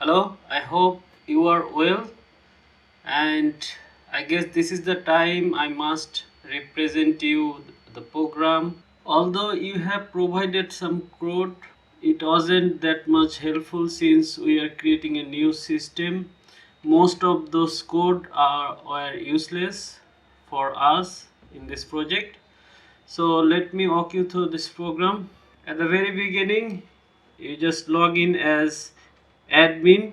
Hello, I hope you are well, and I guess this is the time I must represent you the program. Although you have provided some code, it wasn't that much helpful since we are creating a new system. Most of those code were useless for us in this project. So let me walk you through this program. At the very beginning, you just log in as admin.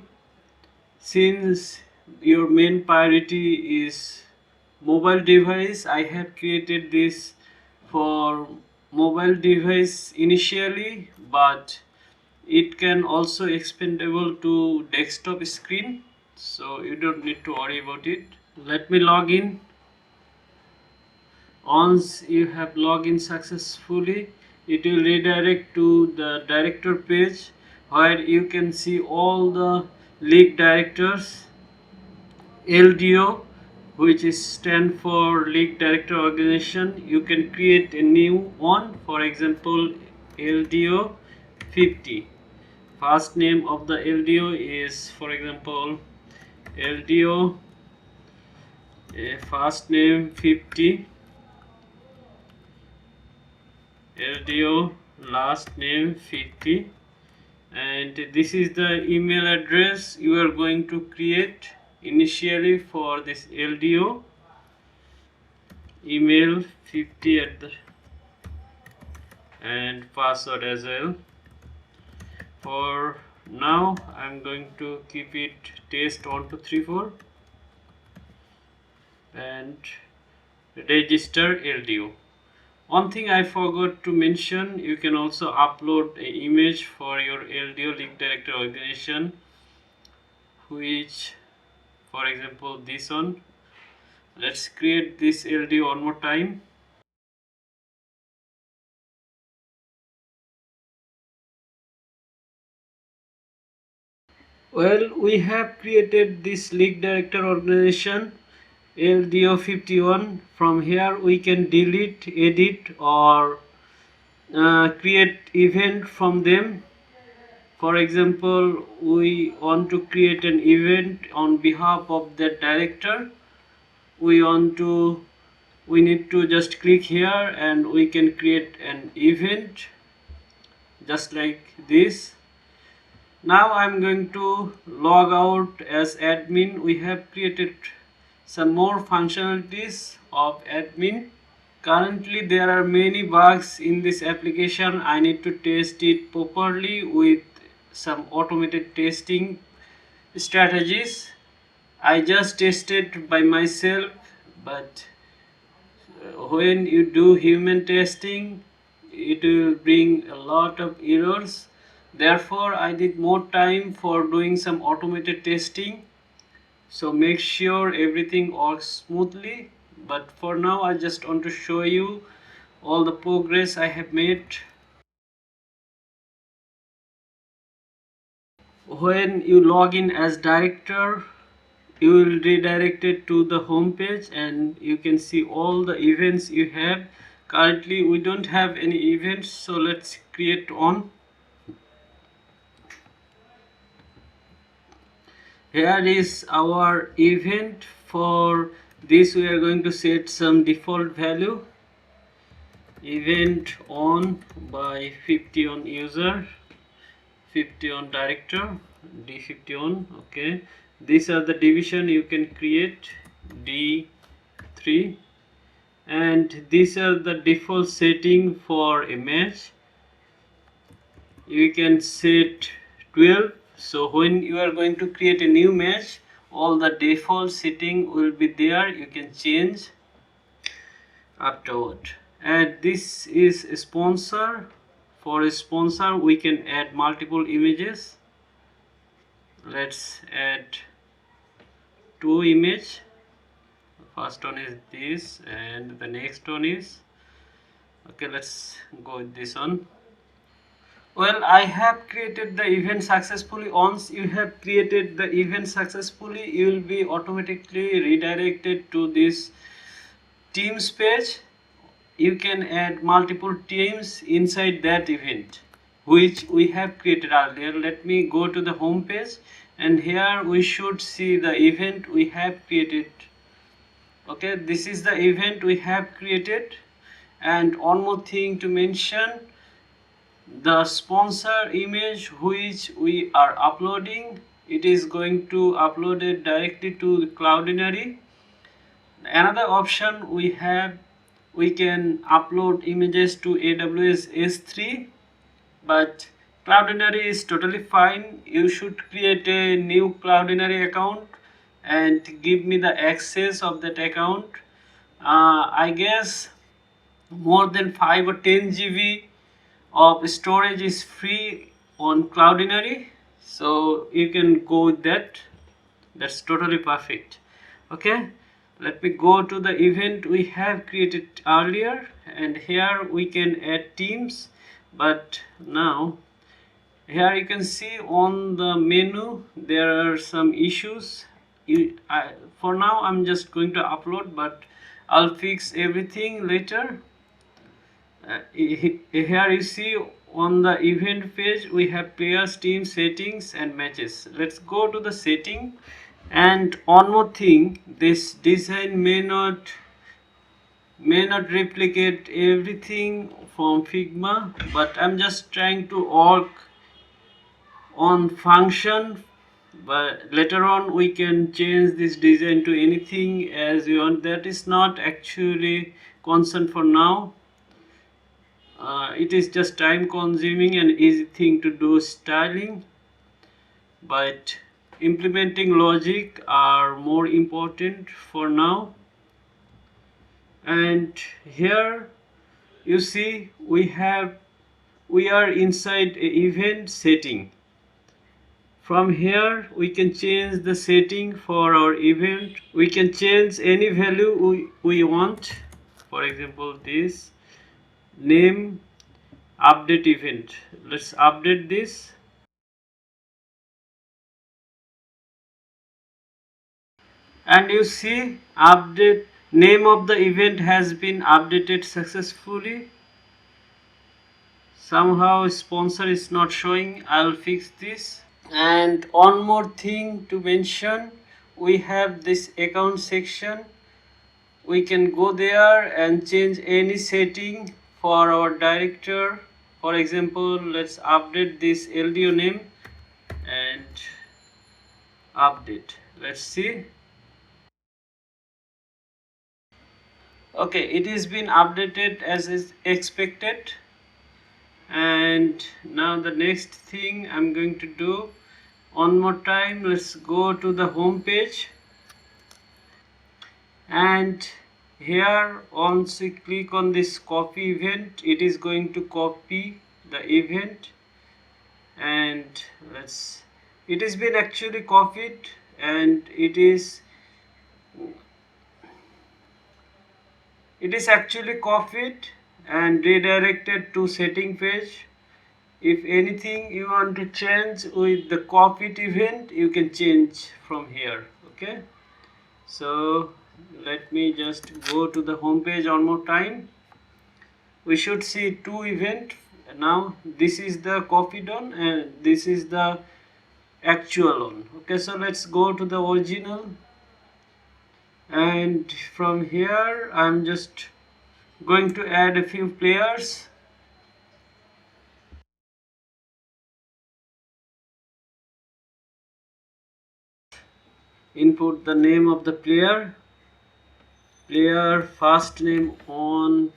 Since your main priority is mobile device, I have created this for mobile device initially, but it can also expandable to desktop screen, so you don't need to worry about it. Let me log in. Once you have logged in successfully, it will redirect to the director page where you can see all the league directors. LDO, which is stand for League Director Organization. You can create a new one, for example LDO 50. First name of the LDO is, for example, LDO first name 50, LDO last name 50, and this is the email address you are going to create initially for this LDO. Email 50 at the and password as well. For now I'm going to keep it test 1234 and register LDO. One thing I forgot to mention, you can also upload an image for your LDO link director organization, which, for example, this one. Let's create this LDO one more time. Well, we have created this league director organization LDO 51. From here we can delete, edit, or create event from them. For example, we want to create an event on behalf of that director. We need to just click here and we can create an event just like this. Now I'm going to log out as admin. We have created some more functionalities of admin. Currently there are many bugs in this application. I need to test it properly with some automated testing strategies. I just tested by myself, but when you do human testing, it will bring a lot of errors. Therefore I did more time for doing some automated testing, so make sure everything works smoothly. But for now I just want to show you all the progress I have made. When you log in as director, you will redirect it to the home page and you can see all the events you have. Currently we don't have any events, so let's create one. Here is our event. For this we are going to set some default value. Event on by 50 on user, 50 on director, D50 on. Okay, these are the division you can create, D3, and these are the default setting for a match. You can set 12. So when you are going to create a new match, all the default setting will be there. You can change afterward. And this is a sponsor. For a sponsor we can add multiple images. Let's add two images. First one is this and the next one is, okay, let's go with this one. Well, I have created the event successfully. Once you have created the event successfully, you will be automatically redirected to this teams page. You can add multiple teams inside that event which we have created earlier. Let me go to the home page and here we should see the event we have created. Okay, this is the event we have created. And one more thing to mention, the sponsor image which we are uploading, it is going to upload it directly to the Cloudinary. Another option we have, we can upload images to AWS S3, but Cloudinary is totally fine. You should create a new Cloudinary account and give me the access of that account. I guess more than 5 or 10 GB of storage is free on Cloudinary, so you can go with that. That's totally perfect. Okay, let me go to the event we have created earlier, and here we can add teams. But now here you can see on the menu there are some issues. For now I'm just going to upload, but I'll fix everything later. Here you see on the event page we have players, team settings and matches. Let's go to the setting. And one more thing, this design may not replicate everything from Figma, but I'm just trying to work on function, but later on we can change this design to anything as you want. That is not actually concern for now. It is just time consuming and easy thing to do styling, but implementing logic are more important for now. And here you see we are inside a event setting. From here we can change the setting for our event. We can change any value we want. For example, this name update event. Let's update this. And you see update name of the event has been updated successfully. Somehow sponsor is not showing. I'll fix this. And one more thing to mention, we have this account section. We can go there and change any setting for our director. For example, let's update this LDO name and update. Let's see. Okay, it has been updated as is expected. And now the next thing I'm going to do, one more time, let's go to the home page. And here once we click on this copy event, it is going to copy the event, and it has been actually copied, and it is actually copied and redirected to setting page. If anything you want to change with the copied event, you can change from here. Okay, so let me just go to the home page one more time. We should see two events now. This is the copied one and this is the actual one. Okay, so let's go to the original, and from here I'm just going to add a few players. Input the name of the player, first name on,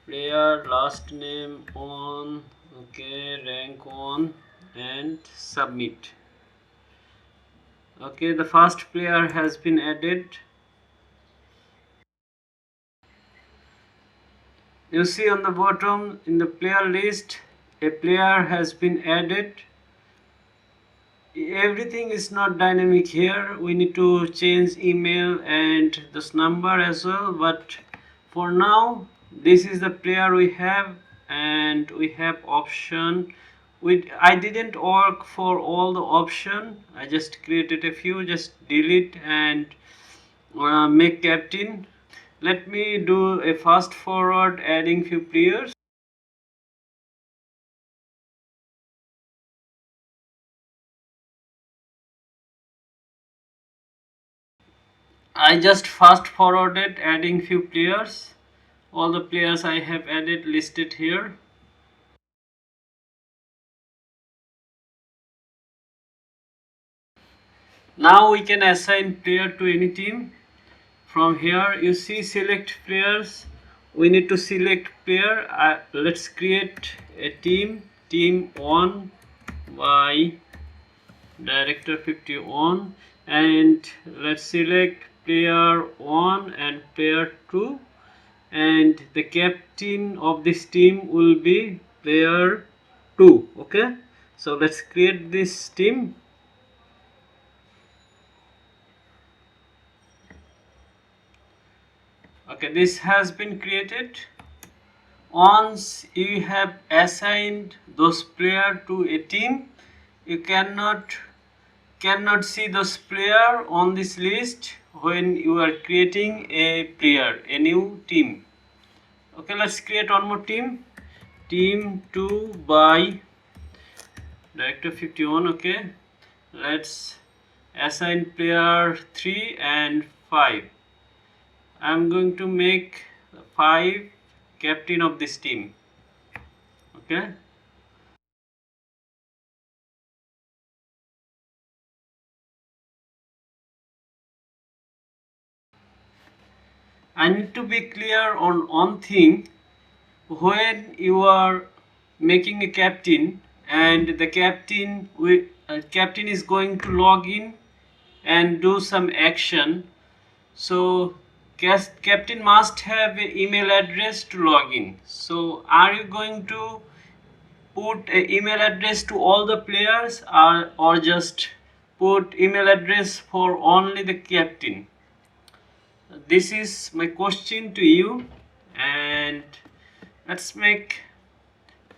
player last name on, okay, rank on, and submit. Okay, the first player has been added. You see on the bottom in the player list a player has been added. Everything is not dynamic here. We need to change email and this number as well, but for now this is the player we have, and we have option. I didn't work for all the option. I just created a few. Just delete and make captain. Let me do a fast forward adding few players. I just fast forwarded adding few players. All the players I have added listed here. Now we can assign player to any team. From here you see select players. We need to select player. Let's create a team 1 by director 51, and let's select player 1 and player 2, and the captain of this team will be player 2. Okay, so let's create this team. Okay, this has been created. Once you have assigned those players to a team, you cannot see those player on this list when you are creating a new team. Okay, let's create one more team 2 by director 51. Okay, let's assign player 3 and 5. I'm going to make 5 captain of this team. Okay, I need to be clear on one thing. When you are making a captain and the captain is going to log in and do some action, so captain must have an email address to log in. So are you going to put an email address to all the players, or just put email address for only the captain? This is my question to you, and let's make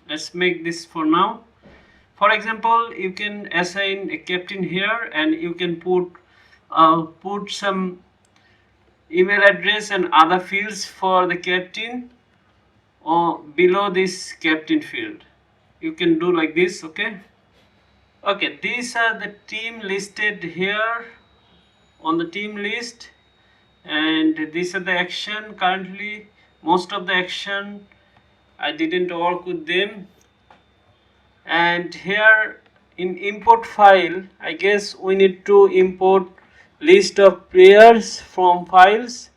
this for now. For example, you can assign a captain here, and you can put some email address and other fields for the captain or below this captain field. You can do like this. Okay, these are the team listed here on the team list, and these are the action. Currently most of the action I didn't work with them. And here in import file, I guess we need to import list of players from files,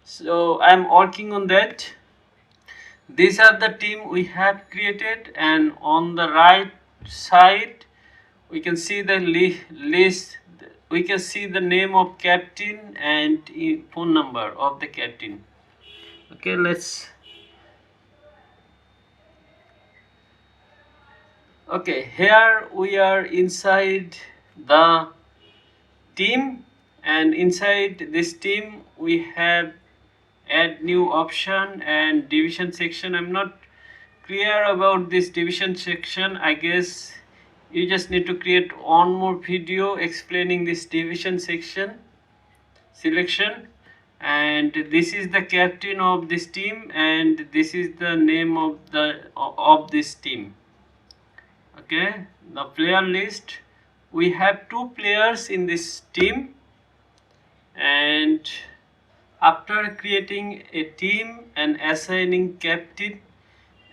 so I'm working on that. These are the team we have created, and on the right side we can see the list. We can see the name of captain and phone number of the captain. Okay, here we are inside the team, and inside this team we have add new option and division section. I'm not clear about this division section. I guess you just need to create one more video explaining this division section selection. And this is the captain of this team, and this is the name of this team. Okay, the player list, we have 2 players in this team, and after creating a team and assigning captain,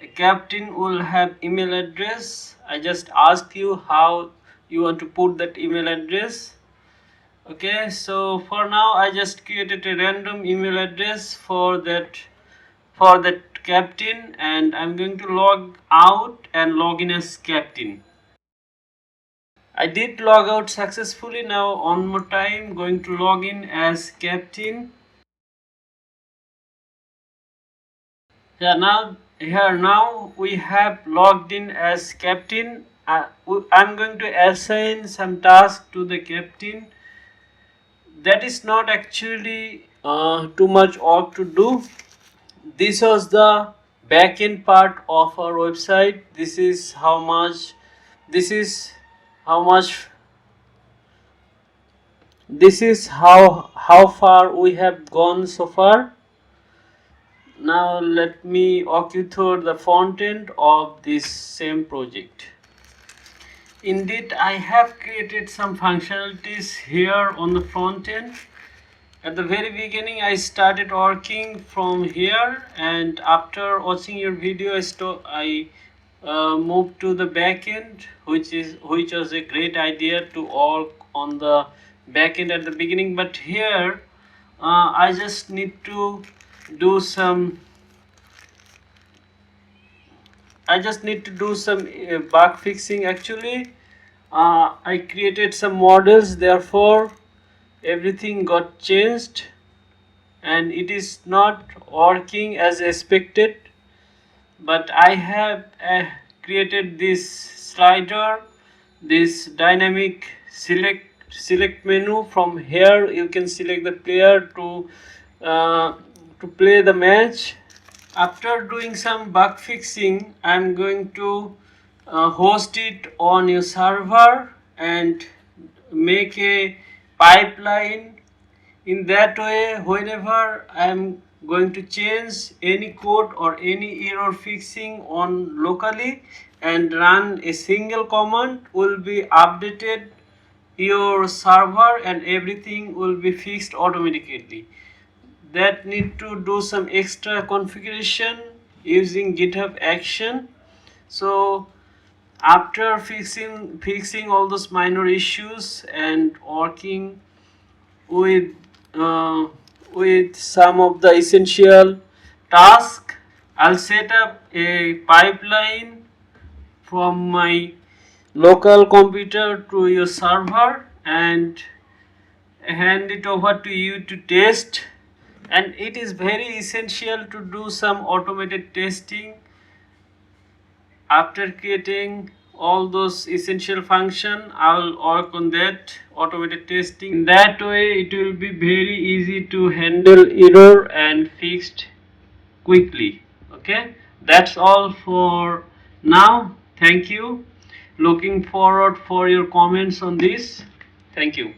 a captain will have email address. I just ask you how you want to put that email address. Okay, so for now I just created a random email address for that captain, and I'm going to log out and log in as captain. I did log out successfully. Now one more time going to log in as captain. Now we have logged in as captain. I'm going to assign some task to the captain. That is not actually too much work to do. This was the backend part of our website. This is how much this is how far we have gone so far. Now let me walk you through the front end of this same project. Indeed, I have created some functionalities here on the front end, At the very beginning I started working from here, and after watching your video I moved to the back end, which was a great idea to work on the back end at the beginning. But here I just need to do some bug fixing. Actually, I created some models, therefore everything got changed and it is not working as expected. But I have created this slider, this dynamic select menu. From here you can select the player uh, to play the match. After doing some bug fixing, I'm going to host it on your server and make a pipeline. In that way, whenever I'm going to change any code or any error fixing on locally and run a single command, will be updated your server and everything will be fixed automatically. That need to do some extra configuration using GitHub action. So after fixing all those minor issues and working with uh, with some of the essential tasks, I'll set up a pipeline from my local computer to your server and hand it over to you to test. And it is very essential to do some automated testing. After creating all those essential function, I will work on that automated testing. In that way it will be very easy to handle error and fixed quickly. Okay, that's all for now. Thank you. Looking forward for your comments on this. Thank you.